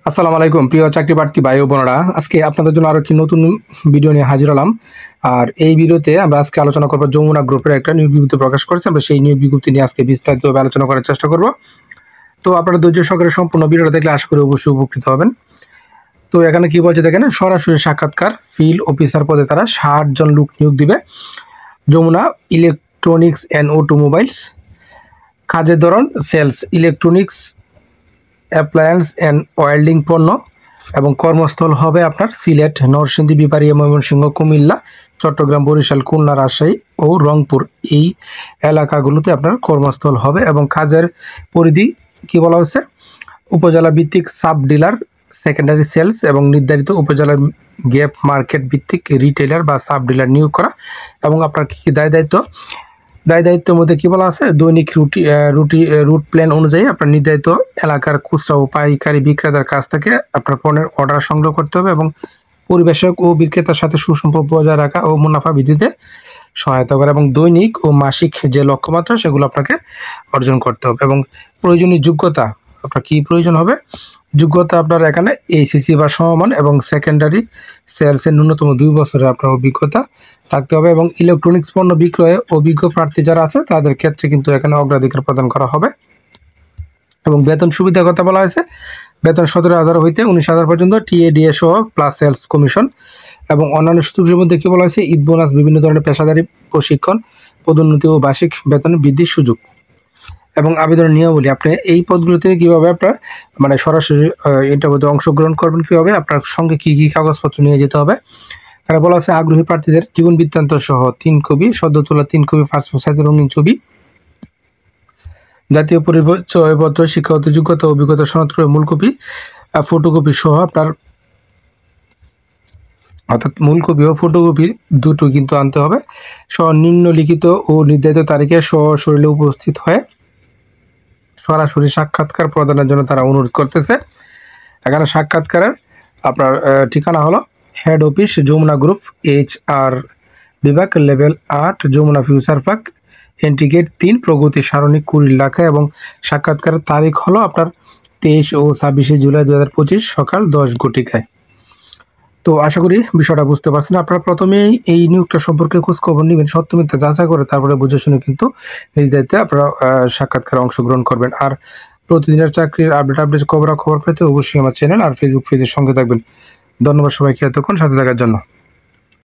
আসসালামু আলাইকুম প্রিয় চাকরি প্রার্থী ভাই ও বোনেরা, আজকে আপনাদের জন্য আরো একটি নতুন ভিডিও নিয়ে হাজির হলাম। আর এই ভিডিওতে আমরা আজকে আলোচনা করব যমুনা গ্রুপের একটা নিয়োগ বিজ্ঞপ্তি প্রকাশ করেছে। আমরা সেই নিয়োগ বিজ্ঞপ্তি নিয়ে আজকে বিস্তারিতভাবে আলোচনা করার চেষ্টা করব। তো আপনারা ধৈর্য সহকারে সম্পূর্ণ ভিডিওটা দেখলে আশা করি অবশ্যই উপকৃত হবেন। তো এখানে কি বলছে দেখেন, সরাসরি সাক্ষাৎকার ফিল্ড অফিসার পদে তারা 60 জন লোক নিয়োগ দিবে। Jamuna electronics and automobiles. কাজের ধরন sales, electronics, appliance and welding পণ্য, এবং কর্মস্থল হবে আপনার সিলেট, নরসিংদী, বিপাড়িয়া, ময়মনসিংহ, কুমিল্লা, চট্টগ্রাম, বরিশাল, খুলনা, রাজশাহী ও রংপুর, এই এলাকাগুলোতে আপনার কর্মস্থল হবে। এবং কাজের পরিধি কি বলা হচ্ছে, উপজেলা ভিত্তিক সাব ডিলার সেকেন্ডারি সেলস এবং নির্ধারিত উপজেলার গ্যাপ মার্কেট ভিত্তিক রিটেলার বা সাব ডিলার নিয়োগ করা। এবং আপনার কী দায়িত্বের মধ্যে কি বলা আছে, দৈনিক রুট প্ল্যান অনুযায়ী আপনার নির্ধারিত এলাকার খুচরা ও পাইকারি বিক্রেতার কাছ থেকে আপনার পণ্যের অর্ডার সংগ্রহ করতে হবে এবং পরিবেশক ও বিক্রেতার সাথে সুসম্পর্ক বজায় রাখা ও মুনাফা বৃদ্ধিতে সহায়তা করে। এবং দৈনিক ও মাসিক যে লক্ষ্যমাত্রা সেগুলো আপনাকে অর্জন করতে হবে। এবং প্রয়োজনীয় যোগ্যতা আপনার কি প্রয়োজন হবে, যোগ্যতা আপনার এখানে এইচএসসি বা সমমান এবং সেকেন্ডারি সেলসের ন্যূনতম 2 বছরের আপনার অভিজ্ঞতা থাকতে হবে। এবং ইলেকট্রনিক্স পণ্য বিক্রয়ে অভিজ্ঞ প্রার্থী যারা আছে তাদের ক্ষেত্রে কিন্তু এখানে অগ্রাধিকার প্রদান করা হবে। এবং বেতন সুবিধার কথা বলা হয়েছে, বেতন 17,000 হইতে 19,000 পর্যন্ত, টিএডিএ সহ প্লাস সেলস কমিশন। এবং অন্যান্য সুযোগের মধ্যে কি বলা হয়েছে, ঈদ বোনাস, বিভিন্ন ধরনের পেশাদারি প্রশিক্ষণ, পদোন্নতি ও বার্ষিক বেতন বৃদ্ধির সুযোগ। এবং আবেদনের নিয়মাবলী, আপনি এই পদগুলোতে কীভাবে আপনার সরাসরি এটার মধ্যে অংশগ্রহণ করবেন, কীভাবে আপনার সঙ্গে কী কী কাগজপত্র নিয়ে যেতে হবে। তারা বলা আছে আগ্রহী প্রার্থীদের জীবন বৃত্তান্ত সহ 3 কপি, সদ্য তোলা 3 কপি পাসপোর্ট সাইজের রঙিন ছবি, জাতীয় পরিচয়পত্র, শিক্ষাগত যোগ্যতা, অভিজ্ঞতা সনদ করে মূল কপি, ফটোকপি সহ আপনার, অর্থাৎ মূল কপি ও ফটোকপি দুটো কিন্তু আনতে হবে। নিম্নলিখিত ও নির্ধারিত তারিখে সশরীরে উপস্থিত হয়ে সরাসরি সাক্ষাৎকার প্রদানের জন্য তারা অনুরোধ করতেছে। এখানে সাক্ষাৎকারের আপনার ঠিকানা হলো head office, Jamuna group, HR বিভাগ, level 8, Jamuna future park, entry gate 3, Pragati সারণী, কুড়িল, ঢাকা। এবং সাক্ষাৎকারের তারিখ হলো আপনার 23 ও 26 জুলাই 2025 সকাল 10 ঘটিকায়। তো আশা করি বিষয়টা বুঝতে পারছেন। আপনারা প্রথমেই এই নিয়োগটা সম্পর্কে খোঁজখবর নেবেন, সত্য মিথ্যা যাচাই করে তারপরে বুঝে শুনে কিন্তু নিজ দায়িত্বে আপনারা সাক্ষাৎকারে অংশগ্রহণ করবেন। আর প্রতিদিনের চাকরির আপডেট খবর পেতে অবশ্যই আমার চ্যানেল আর ফেসবুক পেজের সঙ্গে থাকবেন। ধন্যবাদ সবাইকে এতক্ষণ সাথে থাকার জন্য।